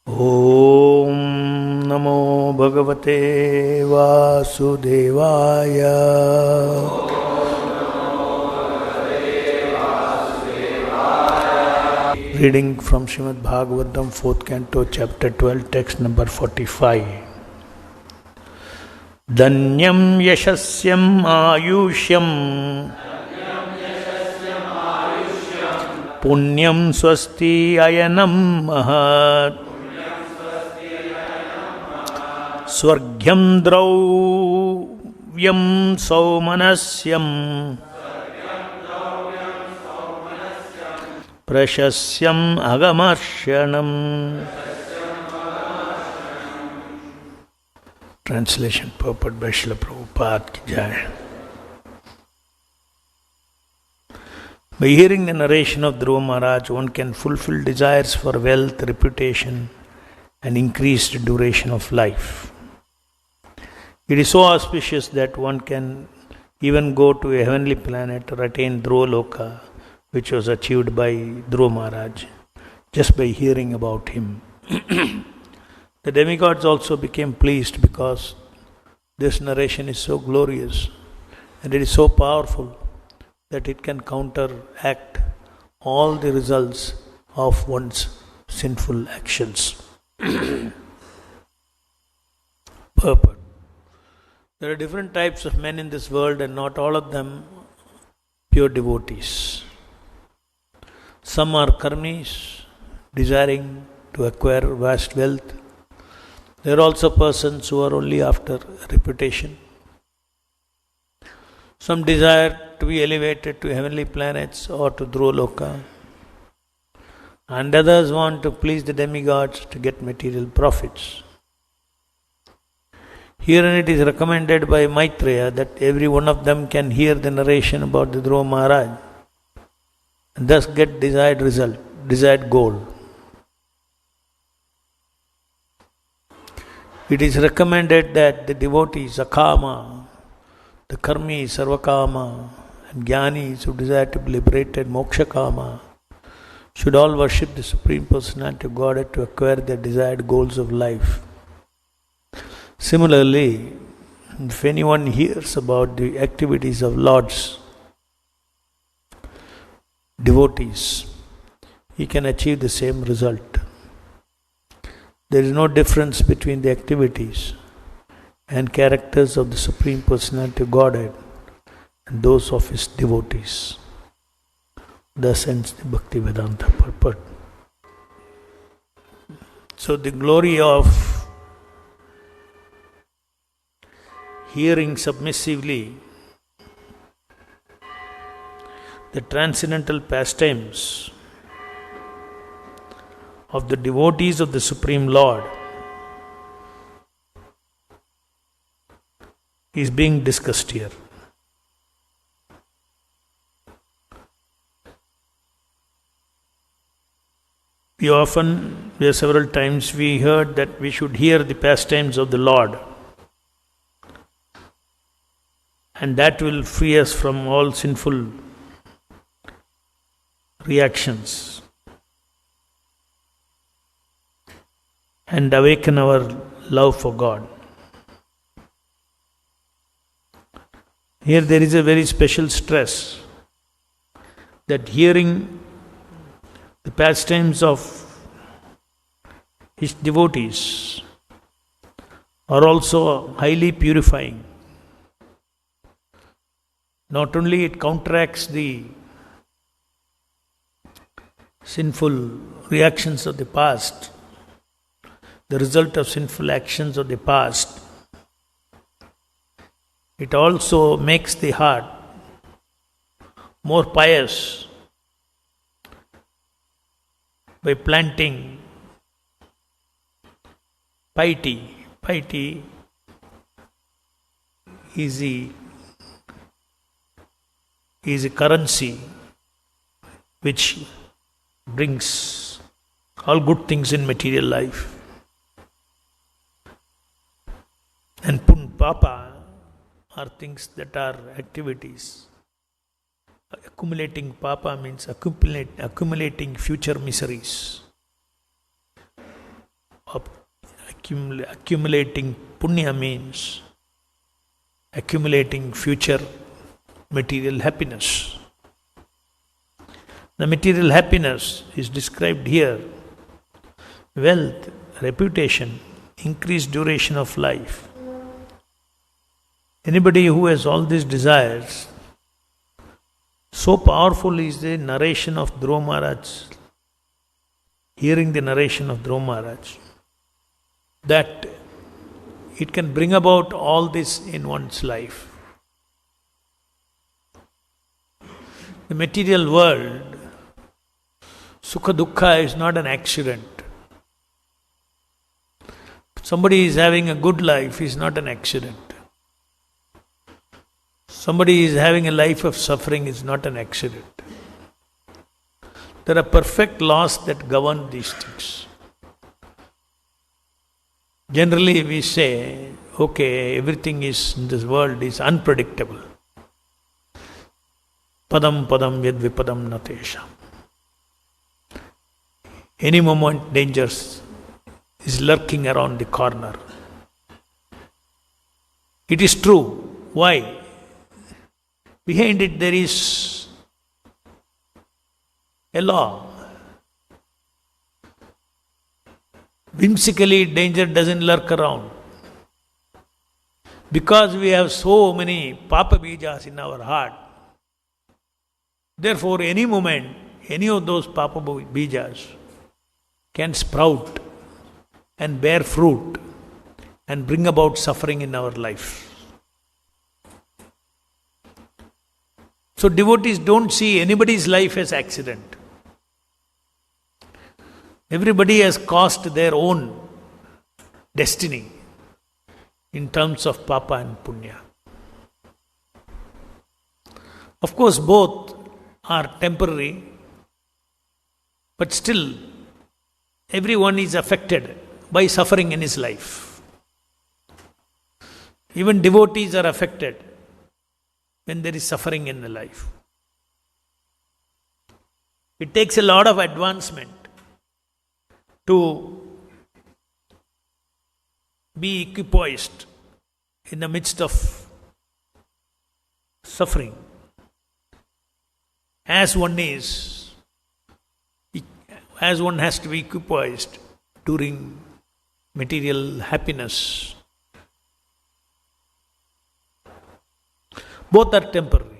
Om Namo Bhagavate Vasudevaya. Reading from Srimad Bhagavatam, 4th Canto, Chapter 12, Text number 45. Danyam yashasyam ayushyam punyam swasti ayanam mahat swargyam drauvyam saumanasyam prashasyam agamarshyanam. Translation purport by Srila Prabhupada ki jai. By hearing the narration of Dhruva Maharaj, one can fulfill desires for wealth, reputation, and increased duration of life. It is so auspicious that one can even go to a heavenly planet or attain Dhruva Loka, which was achieved by Dhruva Maharaj, just by hearing about him. The demigods also became pleased because this narration is so glorious and it is so powerful that it can counteract all the results of one's sinful actions. Purport. There are different types of men in this world and not all of them pure devotees. Some are karmis, desiring to acquire vast wealth. There are also persons who are only after reputation. Some desire to be elevated to heavenly planets or to Dhruva Loka. And others want to please the demigods to get material profits. Herein it is recommended by Maitreya that every one of them can hear the narration about the Dhruva Maharaj and thus get desired result, desired goal. It is recommended that the devotees, akama, the karmi, sarvakama, and jnanis who desire to be liberated, mokshakama, should all worship the Supreme Personality of Godhead to acquire their desired goals of life. Similarly, if anyone hears about the activities of Lord's devotees, he can achieve the same result. There is no difference between the activities and characters of the Supreme Personality of Godhead and those of His devotees. Thus ends the Bhaktivedanta purport. So the glory of hearing submissively the transcendental pastimes of the devotees of the Supreme Lord is being discussed here. Several times we heard that we should hear the pastimes of the Lord, and that will free us from all sinful reactions and awaken our love for God. Here there is a very special stress that hearing the pastimes of His devotees are also highly purifying. Not only it counteracts the sinful reactions of the past, the result of sinful actions of the past, it also makes the heart more pious by planting piety. Piety is a currency which brings all good things in material life. And papa are things that are activities. Accumulating papa means accumulating future miseries. accumulating punya means accumulating future material happiness. The material happiness is described here: wealth, reputation, increased duration of life. Anybody who has all these desires, so powerful is the narration of Dhruva Maharaj, hearing the narration of Dhruva Maharaj, that it can bring about all this in one's life. The material world, sukha dukkha is not an accident. Somebody is having a good life is not an accident. Somebody is having a life of suffering is not an accident. There are perfect laws that govern these things. Generally we say, okay, everything is in this world is unpredictable. Padam padam yad vipadam natesham. Any moment dangers is lurking around the corner. It is true. Why? Behind it there is a law. Whimsically, danger doesn't lurk around. Because we have so many papa bijas in our heart, therefore any moment, any of those papa bijas can sprout and bear fruit and bring about suffering in our life. So devotees don't see anybody's life as accident. Everybody has caused their own destiny in terms of papa and punya. Of course, both are temporary, but still everyone is affected by suffering in his life. Even devotees are affected when there is suffering in the life. It takes a lot of advancement to be equipoised in the midst of suffering. As one has to be equipoised during material happiness. Both are temporary.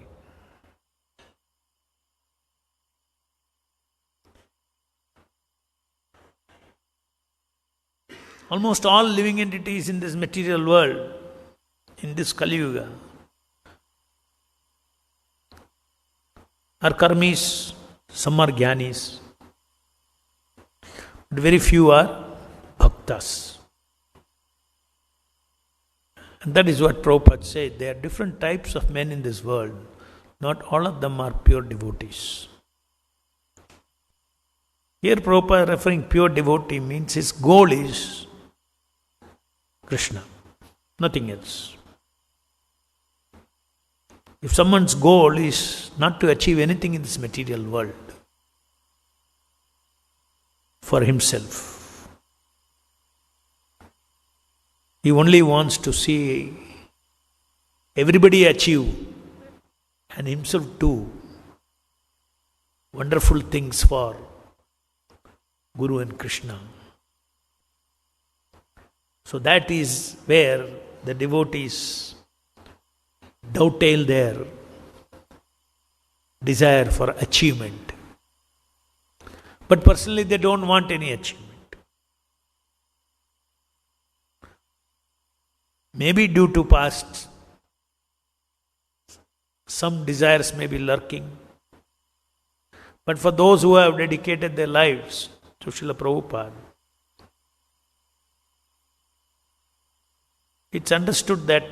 Almost all living entities in this material world, in this Kali Yuga, are karmis, some are jnanis, but very few are bhaktas. And that is what Prabhupada said. There are different types of men in this world. Not all of them are pure devotees. Here Prabhupada referring pure devotee means his goal is Krishna, nothing else. If someone's goal is not to achieve anything in this material world for himself, he only wants to see everybody achieve and himself do wonderful things for Guru and Krishna. So that is where the devotees dovetail their desire for achievement. But personally they don't want any achievement. Maybe due to past, some desires may be lurking. But for those who have dedicated their lives to Srila Prabhupada, it's understood that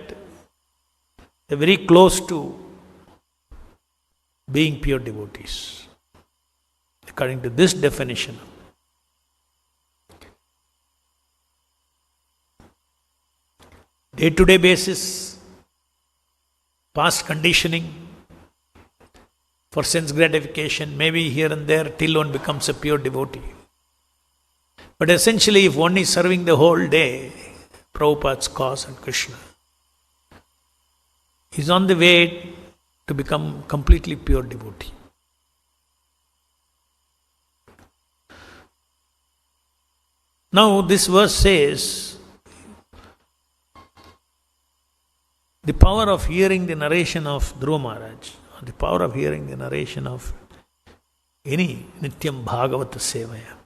they're very close to being pure devotees, according to this definition. Day-to-day basis, past conditioning for sense gratification, maybe here and there till one becomes a pure devotee. But essentially, if one is serving the whole day, Prabhupada's cause and Krishna, he's on the way to become completely pure devotee. Now, this verse says, the power of hearing the narration of Dhruva Maharaj, or the power of hearing the narration of any Nityam Bhagavata Sevaya.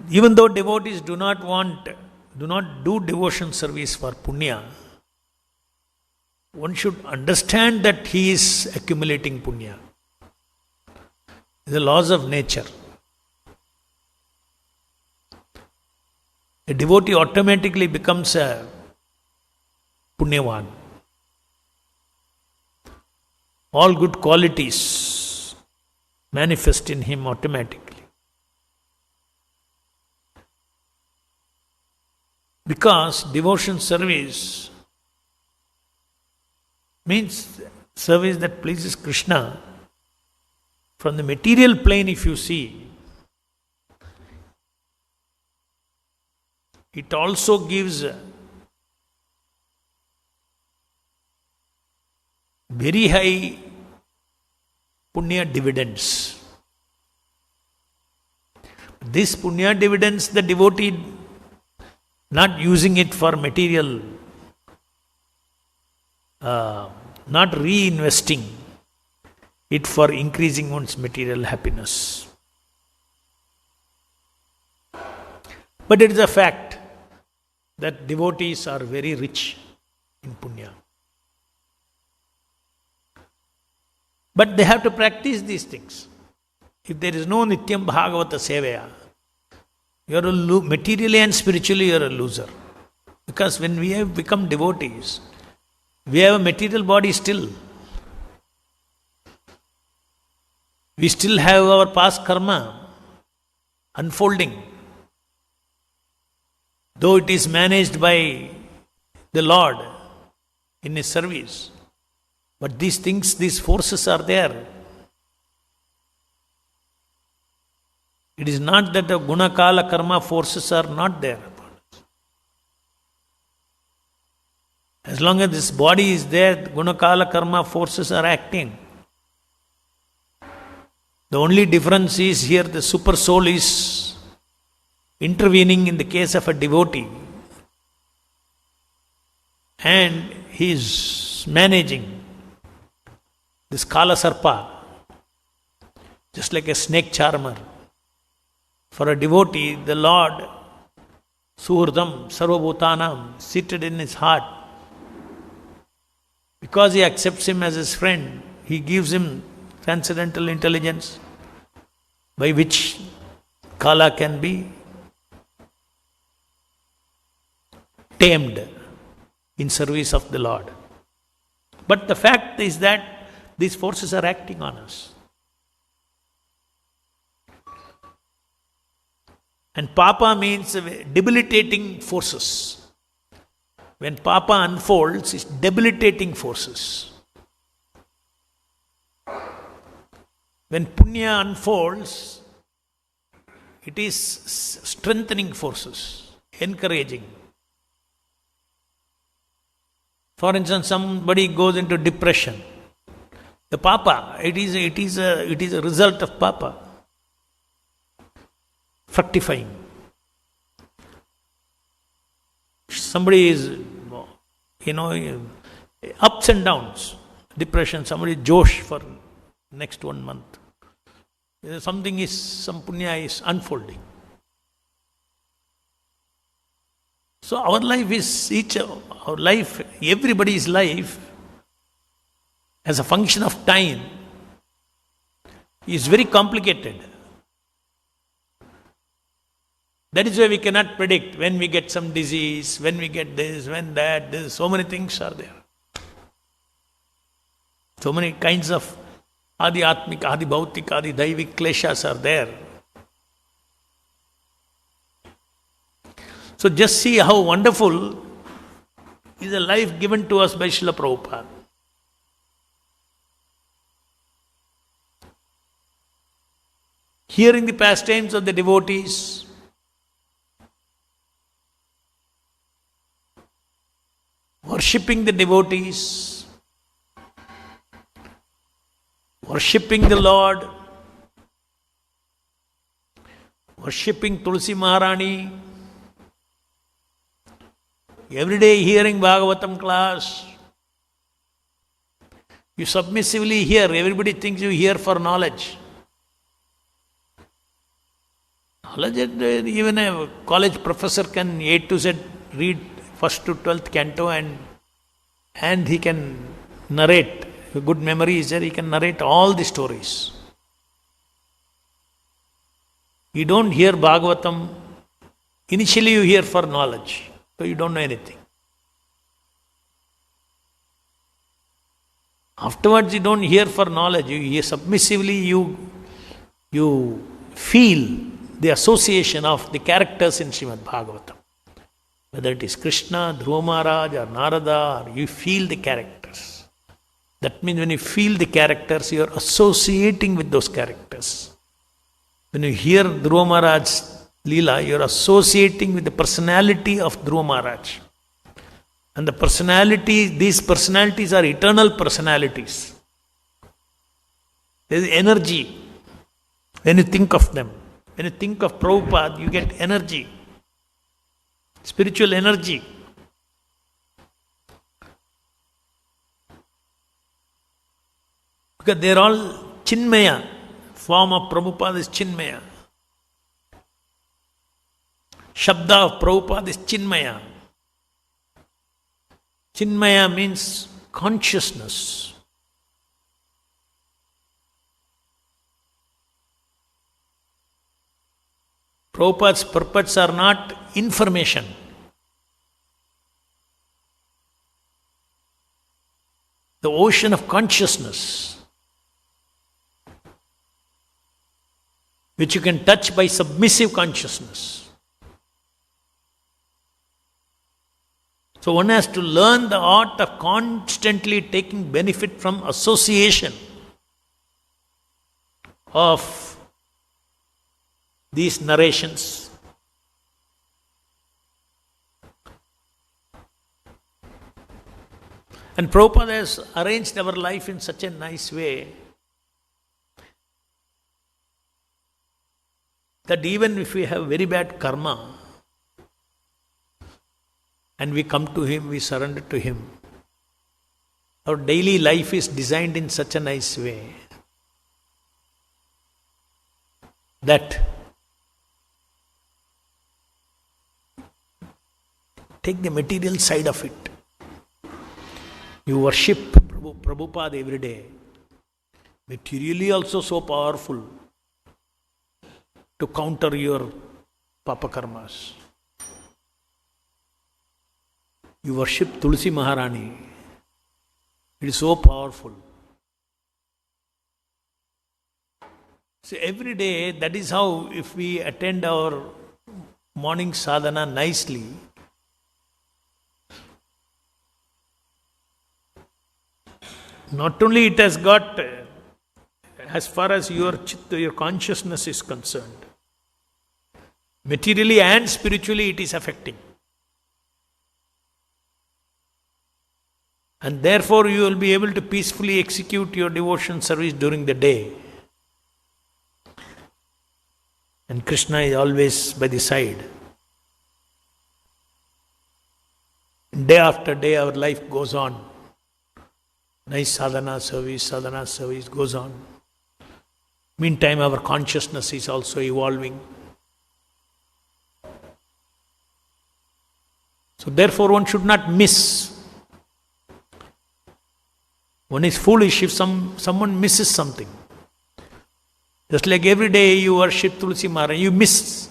Even though devotees do not do devotion service for punya, one should understand that he is accumulating punya. The laws of nature. A devotee automatically becomes a punyavan. All good qualities manifest in him automatically. Because devotion service means service that pleases Krishna. From the material plane, if you see, it also gives very high punya dividends. This punya dividends, the devotee not using it for material, not reinvesting it for increasing one's material happiness. But it is a fact that devotees are very rich in punya. But they have to practice these things. If there is no Nityam Bhagavata Sevaya, you are materially and spiritually you are a loser. Because when we have become devotees, we have a material body still. We still have our past karma unfolding. Though it is managed by the Lord in His service. But these things, these forces are there. It is not that the guna kala karma forces are not there. As long as this body is there, guna kala karma forces are acting. The only difference is here the super soul is intervening in the case of a devotee. And he is managing this kala sarpa, just like a snake charmer. For a devotee, the Lord, Suhurdam, Sarvabhutanam, seated in his heart. Because he accepts him as his friend, he gives him transcendental intelligence by which Kala can be tamed in service of the Lord. But the fact is that these forces are acting on us. And Papa means debilitating forces. When Papa unfolds, it's debilitating forces. When Punya unfolds, it is strengthening forces, encouraging. For instance, somebody goes into depression. The Papa, it is a result of Papa fructifying. Somebody is, ups and downs, depression, somebody Josh for next 1 month. Some punya is unfolding. So our life is everybody's life, as a function of time, is very complicated. That is why we cannot predict when we get some disease, when we get this, when that, so many things are there. So many kinds of Adi Atmik, Adi Bhautik, Adi Daivik kleshas are there. So just see how wonderful is a life given to us by Srila Prabhupada. hearing the pastimes of the devotees, worshipping the devotees, worshipping the Lord, worshipping Tulsi Maharani, every day hearing Bhagavatam class. You submissively hear. Everybody thinks you hear for knowledge. Knowledge, even a college professor can A to Z read 1st to 12th canto and he can narrate. A good memory is there, he can narrate all the stories. You don't hear Bhagavatam. Initially you hear for knowledge, so you don't know anything. Afterwards you don't hear for knowledge, you hear submissively, you feel the association of the characters in Srimad Bhagavatam. Whether it is Krishna, Dhruva Maharaj or Narada, you feel the characters. That means when you feel the characters, you are associating with those characters. When you hear Dhruva Maharaj's Leela, you are associating with the personality of Dhruva Maharaj. And these personalities are eternal personalities. There is energy when you think of them. When you think of Prabhupada, you get energy, spiritual energy. Because they are all Chinmaya. Form of Prabhupada is Chinmaya. Shabda of Prabhupada is Chinmaya. Chinmaya means consciousness. Prabhupada's purports are not information. The ocean of consciousness, which you can touch by submissive consciousness. So one has to learn the art of constantly taking benefit from association of these narrations. And Prabhupada has arranged our life in such a nice way that even if we have very bad karma, and we come to Him, we surrender to Him. Our daily life is designed in such a nice way that take the material side of it. You worship Prabhupada every day. Materially also so powerful to counter your papa karmas. You worship Tulsi Maharani. It is so powerful. So every day, that is how if we attend our morning sadhana nicely, not only it has got, as far as your consciousness is concerned, materially and spiritually it is affecting. And therefore you will be able to peacefully execute your devotion service during the day. And Krishna is always by the side. Day after day our life goes on. Nice sadhana service goes on. Meantime our consciousness is also evolving. So therefore one should not miss. One is foolish if someone misses something. Just like every day you worship Tulsi Maharani, you miss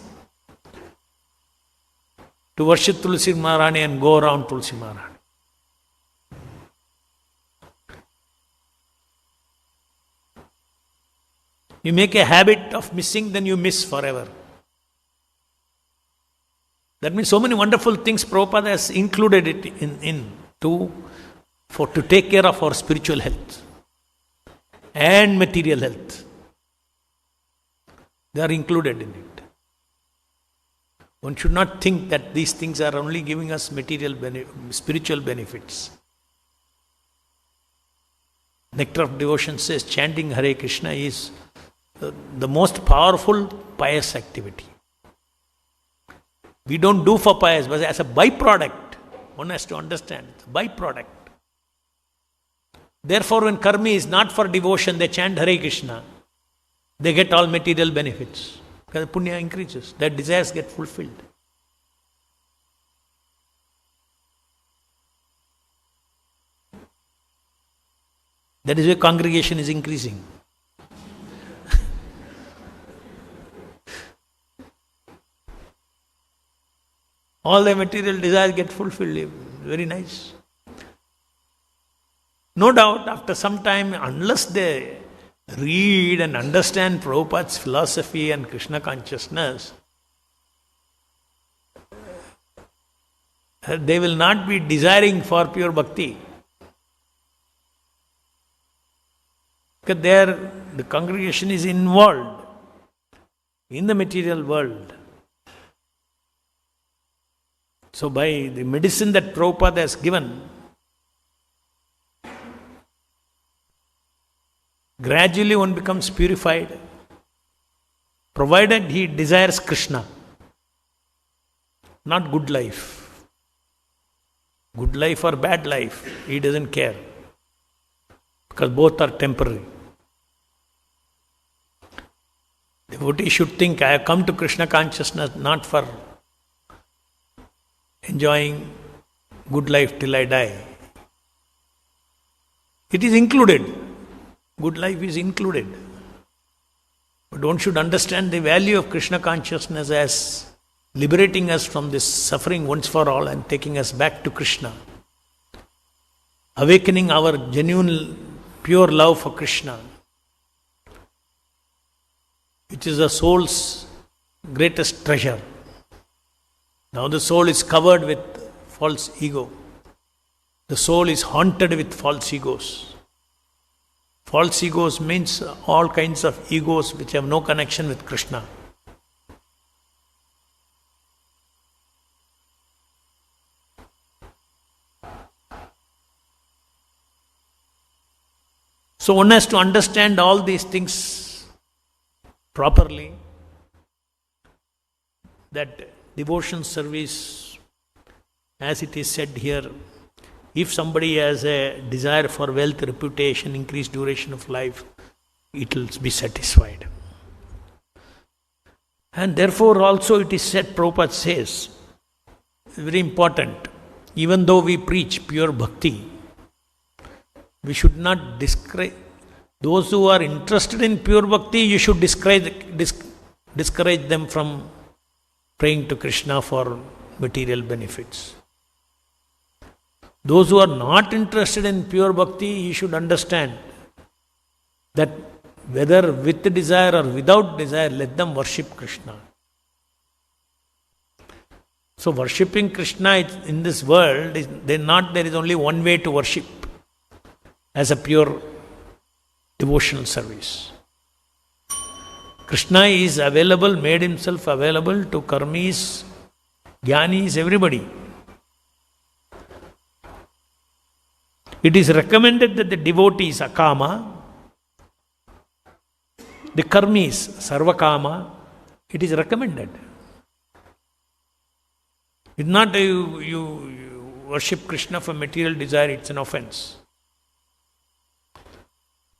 to worship Tulsi Maharani and go around Tulsi Maharani. You make a habit of missing, then you miss forever. That means so many wonderful things Prabhupada has included it to take care of our spiritual health and material health. They are included in it. One should not think that these things are only giving us spiritual benefits. Nectar of Devotion says chanting Hare Krishna is the most powerful pious activity. We don't do for pious, but as a byproduct, one has to understand, it's a byproduct. Therefore, when karmi is not for devotion, they chant Hare Krishna, they get all material benefits. Because punya increases, their desires get fulfilled. That is why congregation is increasing. All their material desires get fulfilled. Very nice. No doubt, after some time, unless they read and understand Prabhupada's philosophy and Krishna consciousness, they will not be desiring for pure bhakti. Because the congregation is involved in the material world. So by the medicine that Prabhupada has given, gradually one becomes purified, provided he desires Krishna, not good life. Good life or bad life, he doesn't care, because both are temporary. Devotee should think, I have come to Krishna consciousness not for enjoying good life till I die. It is included. Good life is included. But one should understand the value of Krishna consciousness as liberating us from this suffering once for all and taking us back to Krishna. Awakening our genuine, pure love for Krishna, which is the soul's greatest treasure. Now the soul is covered with false ego. The soul is haunted with false egos. False egos means all kinds of egos which have no connection with Krishna. So one has to understand all these things properly, that devotion service, as it is said here, if somebody has a desire for wealth, reputation, increased duration of life, it will be satisfied. And therefore also it is said, Prabhupada says, very important, even though we preach pure bhakti, we should not discourage those who are interested in pure bhakti. You should discourage them from praying to Krishna for material benefits. Those who are not interested in pure bhakti, you should understand that whether with desire or without desire, let them worship Krishna. So worshipping Krishna in this world, there is only one way to worship as a pure devotional service. Krishna is available, made himself available to karmis, jnanis, everybody. It is recommended that the devotees akama, the karmis sarvakama, it is recommended. It's not you worship Krishna for material desire, it's an offense.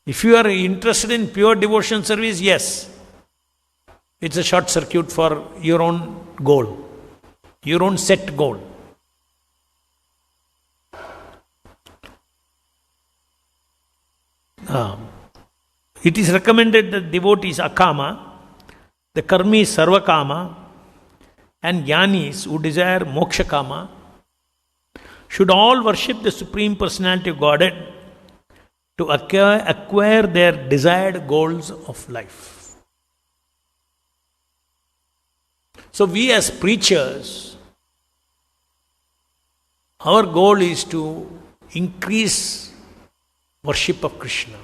If you are interested in pure devotion service, yes, it's a short circuit for your own goal, your own set goal. It is recommended that devotees akama, the karmis sarvakama, and jnanis who desire moksha kama should all worship the Supreme Personality of Godhead to acquire their desired goals of life. So we as preachers, our goal is to increase worship of Krishna.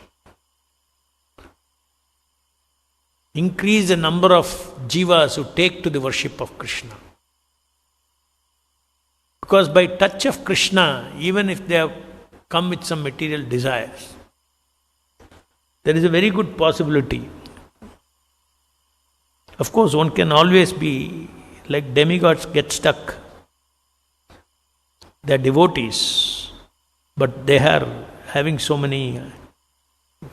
increase the number of jivas who take to the worship of Krishna. Because by touch of Krishna, even if they have come with some material desires, there is a very good possibility. Of course, one can always be like demigods get stuck. They are devotees, but they are having so many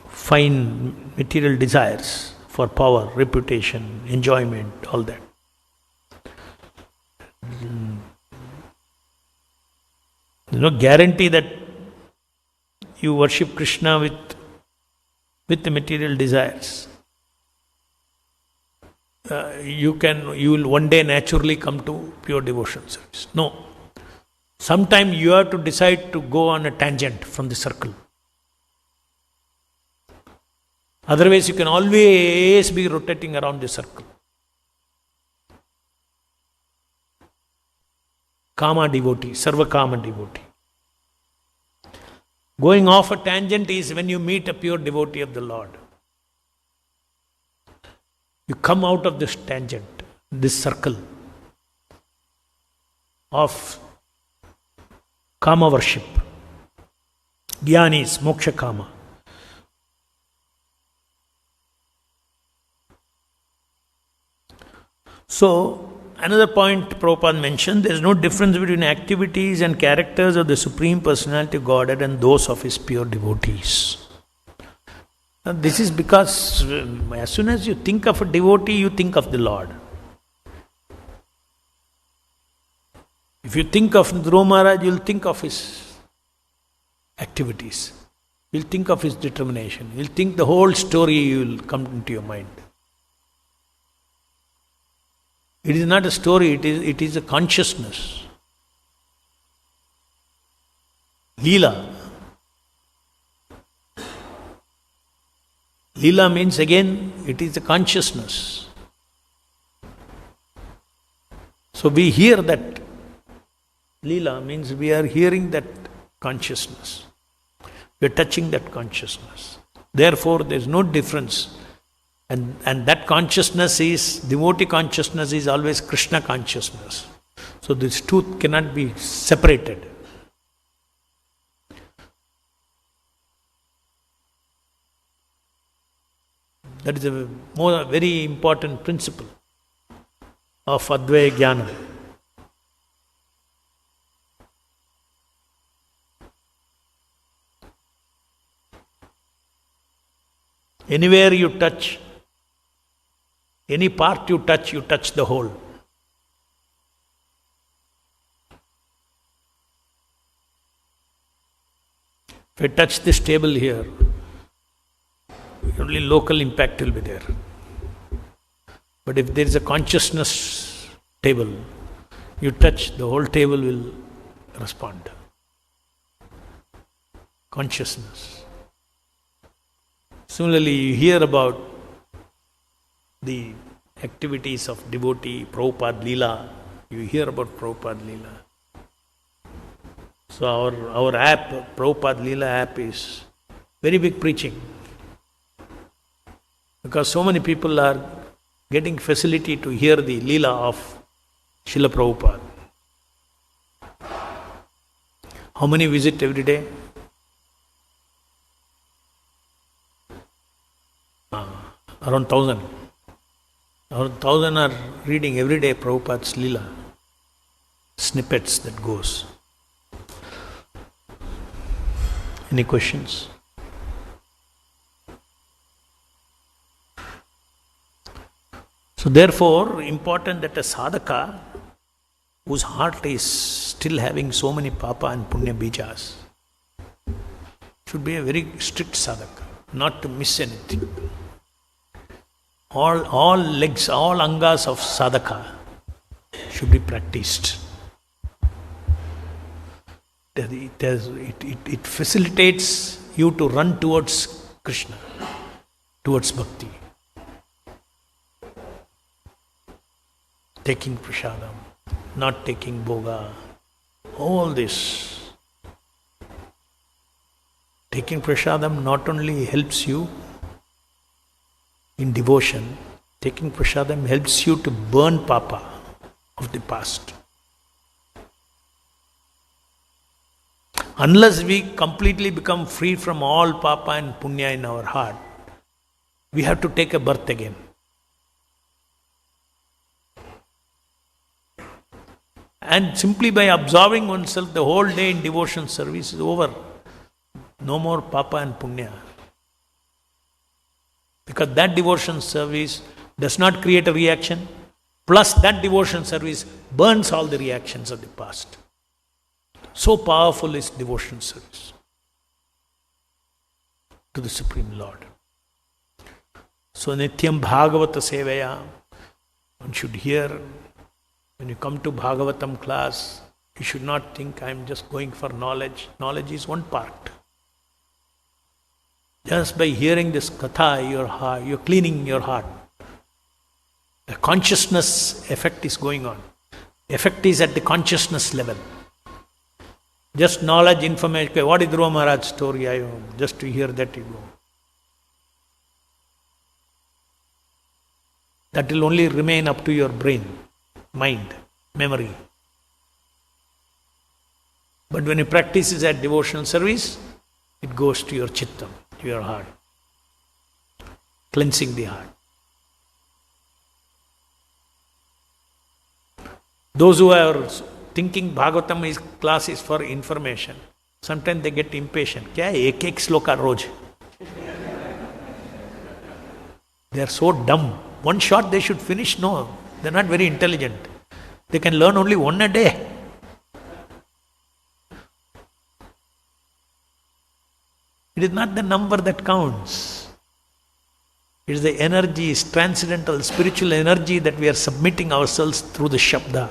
fine material desires for power, reputation, enjoyment, all that. There is no guarantee that you worship Krishna with the material desires. You will one day naturally come to pure devotion service. No. Sometime you have to decide to go on a tangent from the circle. Otherwise, you can always be rotating around the circle. Kama devotee, sarva kama devotee. Going off a tangent is when you meet a pure devotee of the Lord. You come out of this tangent, this circle of kama worship. Jnanis, moksha kama. So, another point Prabhupada mentioned, there is no difference between activities and characters of the Supreme Personality of Godhead and those of His pure devotees. Now, this is because as soon as you think of a devotee, you think of the Lord. If you think of Dhruva Maharaj, you will think of his activities. You will think of his determination. You will think the whole story will come into your mind. It is not a story, it is a consciousness. Leela. Leela means again, it is a consciousness. So we hear that. Leela means we are hearing that consciousness. We are touching that consciousness. Therefore, there is no difference. And that consciousness is, devotee consciousness is always Krishna consciousness. So these two cannot be separated. That is a very important principle of Advaya Jnana. Anywhere you touch, any part you touch the whole. If I touch this table here, only local impact will be there. But if there is a consciousness table, you touch, the whole table will respond. Consciousness. Similarly, you hear about the activities of devotee, Prabhupada Leela. You hear about Prabhupada Leela. So our app, Prabhupada Leela app, is very big preaching. Because so many people are getting facility to hear the Leela of Srila Prabhupada. How many visit every day? Around 1,000. Around 1,000 are reading every day Prabhupada's Leela. Snippets that goes. Any questions? So therefore, important that a sadhaka whose heart is still having so many papa and punya bijas should be a very strict sadhaka, not to miss anything. All legs, all angas of sadhaka should be practiced. It facilitates you to run towards Krishna, towards bhakti. Taking prasadam, not taking bhoga, all this. Taking prasadam not only helps you in devotion, Taking prasadam helps you to burn papa of the past. Unless we completely become free from all papa and punya in our heart, we have to take a birth again. And simply by absorbing oneself the whole day in devotion service is over. No more papa and punya. Because that devotion service does not create a reaction, plus that devotion service burns all the reactions of the past. So powerful is devotion service to the Supreme Lord. So Nityam Bhagavata Sevaya, one should hear, when you come to Bhagavatam class, you should not think I am just going for knowledge. Knowledge is one part. Just by hearing this katha, you're cleaning your heart. The consciousness effect is going on. Effect is at the consciousness level. Just knowledge, information. Okay, what is Dhruva Maharaj's story? Just to hear that you go. That will only remain up to your brain, mind, memory. But when you practice is at devotional service, it goes to your chittam, to your heart. Cleansing the heart. Those who are thinking Bhagavatam class is for information, sometimes they get impatient. Kya hai, ek sloka roj? They are so dumb. One shot they should finish? No, they are not very intelligent. They can learn only one a day. It is not the number that counts. It is the energy, it's transcendental, spiritual energy that we are submitting ourselves through the Shabda.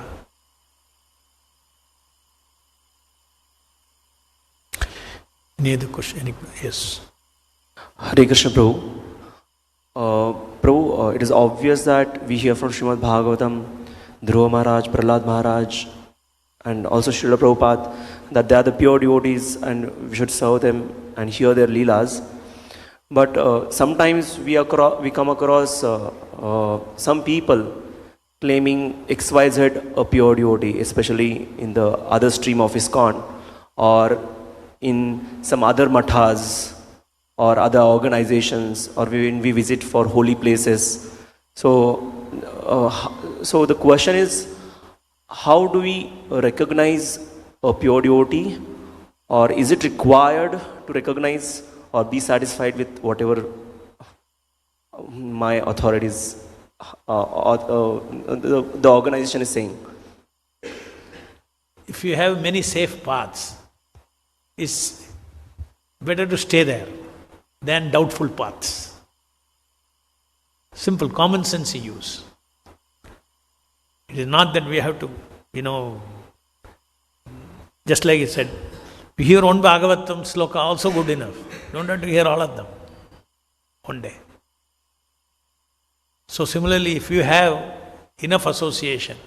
Any other question? Yes. Hare Krishna Prabhu. Prabhu, it is obvious that we hear from Srimad Bhagavatam, Dhruva Maharaj, Prahlad Maharaj, and also Srila Prabhupada that they are the pure devotees and we should serve them and hear their leelas. But sometimes we come across some people claiming XYZ a pure devotee, especially in the other stream of ISKCON or in some other mathas or other organizations, or when we visit for holy places. So the question is, how do we recognize a pure devotee, or is it required to recognize or be satisfied with whatever my authorities, the organization is saying? If you have many safe paths, it's better to stay there than doubtful paths. Simple, common sense you use. It is not that we have to, just like he said, you hear one Bhagavatam sloka, also good enough. Don't have to hear all of them one day. So similarly, if you have enough association,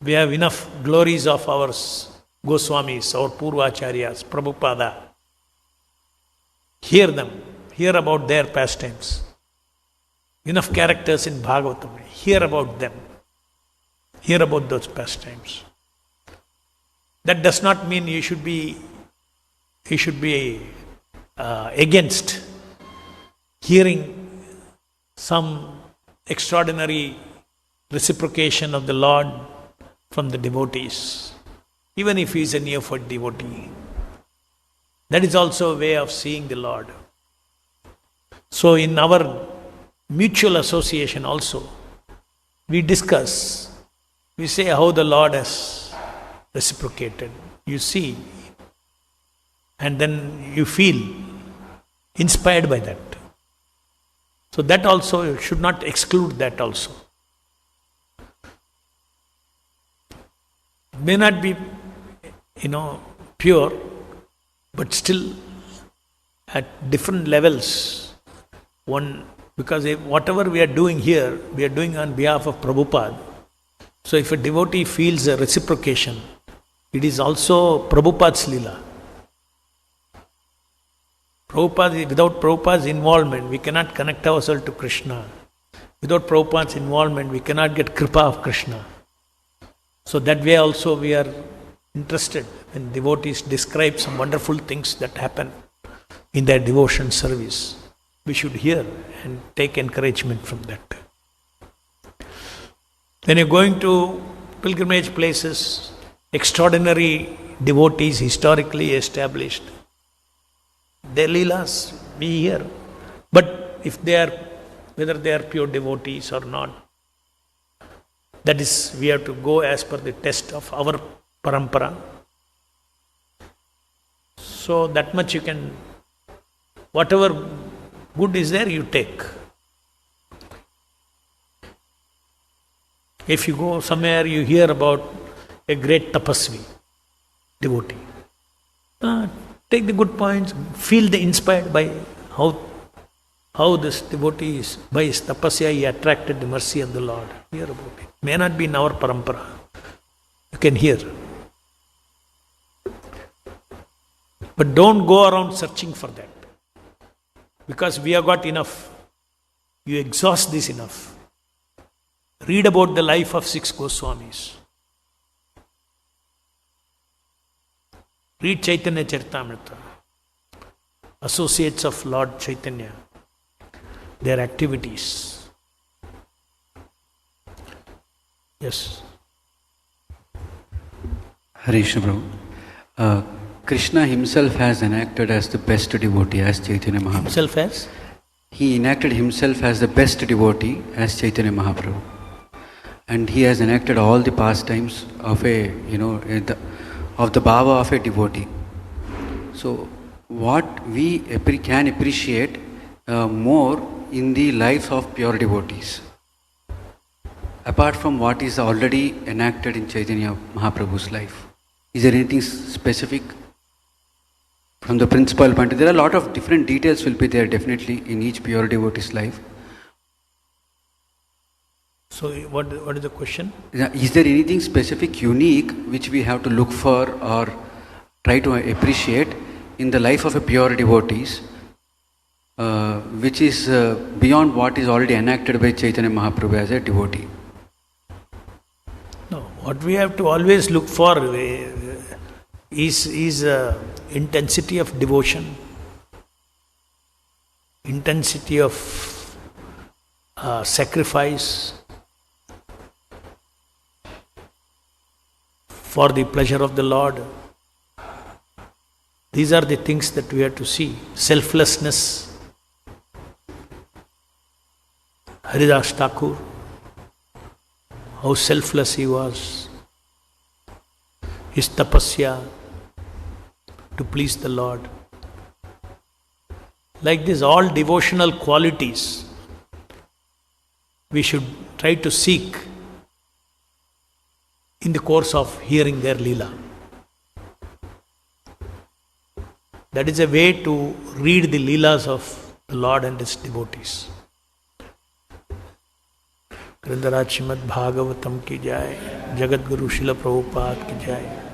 we have enough glories of our Goswamis, our Purvacharyas, Prabhupada. Hear them, hear about their pastimes. Enough characters in Bhagavatam, hear about them. Hear about those pastimes. That does not mean you should be against hearing some extraordinary reciprocation of the Lord from the devotees, even if he is a neophyte devotee. That is also a way of seeing the Lord. So in our mutual association also, we discuss, we say how the Lord has reciprocated. You see, and then you feel inspired by that. So that also should not exclude that also. It may not be, pure, but still at different levels. Because whatever we are doing here, we are doing on behalf of Prabhupada. So if a devotee feels a reciprocation, it is also Prabhupada's Leela. Without Prabhupada's involvement, we cannot connect ourselves to Krishna. Without Prabhupada's involvement, we cannot get Kripa of Krishna. So that way also we are interested when devotees describe some wonderful things that happen in their devotion service. We should hear and take encouragement from that. When you're going to pilgrimage places, extraordinary devotees historically established, their leelas we hear. But if they are, whether they are pure devotees or not, that is, we have to go as per the test of our parampara. So that much you can, whatever good is there, you take. If you go somewhere, you hear about a great tapasvi, devotee. Take the good points, feel the inspired by how this devotee is, by his tapasya, he attracted the mercy of the Lord. Hear about it. May not be in our parampara. You can hear. But don't go around searching for that. Because we have got enough. You exhaust this enough. Read about the life of 6 Goswamis. Read Chaitanya Charitamrita. Associates of Lord Chaitanya. Their activities. Yes. Harish Prabhu. Krishna himself has enacted as the best devotee as Chaitanya Mahaprabhu. Himself as? He enacted himself as the best devotee as Chaitanya Mahaprabhu. And he has enacted all the pastimes of a, of the bhava of a devotee. So what we can appreciate more in the lives of pure devotees, apart from what is already enacted in Chaitanya Mahaprabhu's life. Is there anything specific from the principal point? There are a lot of different details will be there definitely in each pure devotee's life. So what is the question? Is there anything specific, unique, which we have to look for or try to appreciate in the life of a pure devotees, which is beyond what is already enacted by Chaitanya Mahaprabhu as a devotee? No, what we have to always look for is intensity of devotion, intensity of sacrifice for the pleasure of the Lord. These are the things that we have to see. Selflessness. Haridas Thakur, how selfless he was. His tapasya to please the Lord. Like this, all devotional qualities we should try to seek in the course of hearing their Leela. That is a way to read the Leelas of the Lord and His devotees. Grandaraj Srimad Bhagavatam ki jai, Jagat Guru Srila Prabhupada ki jai.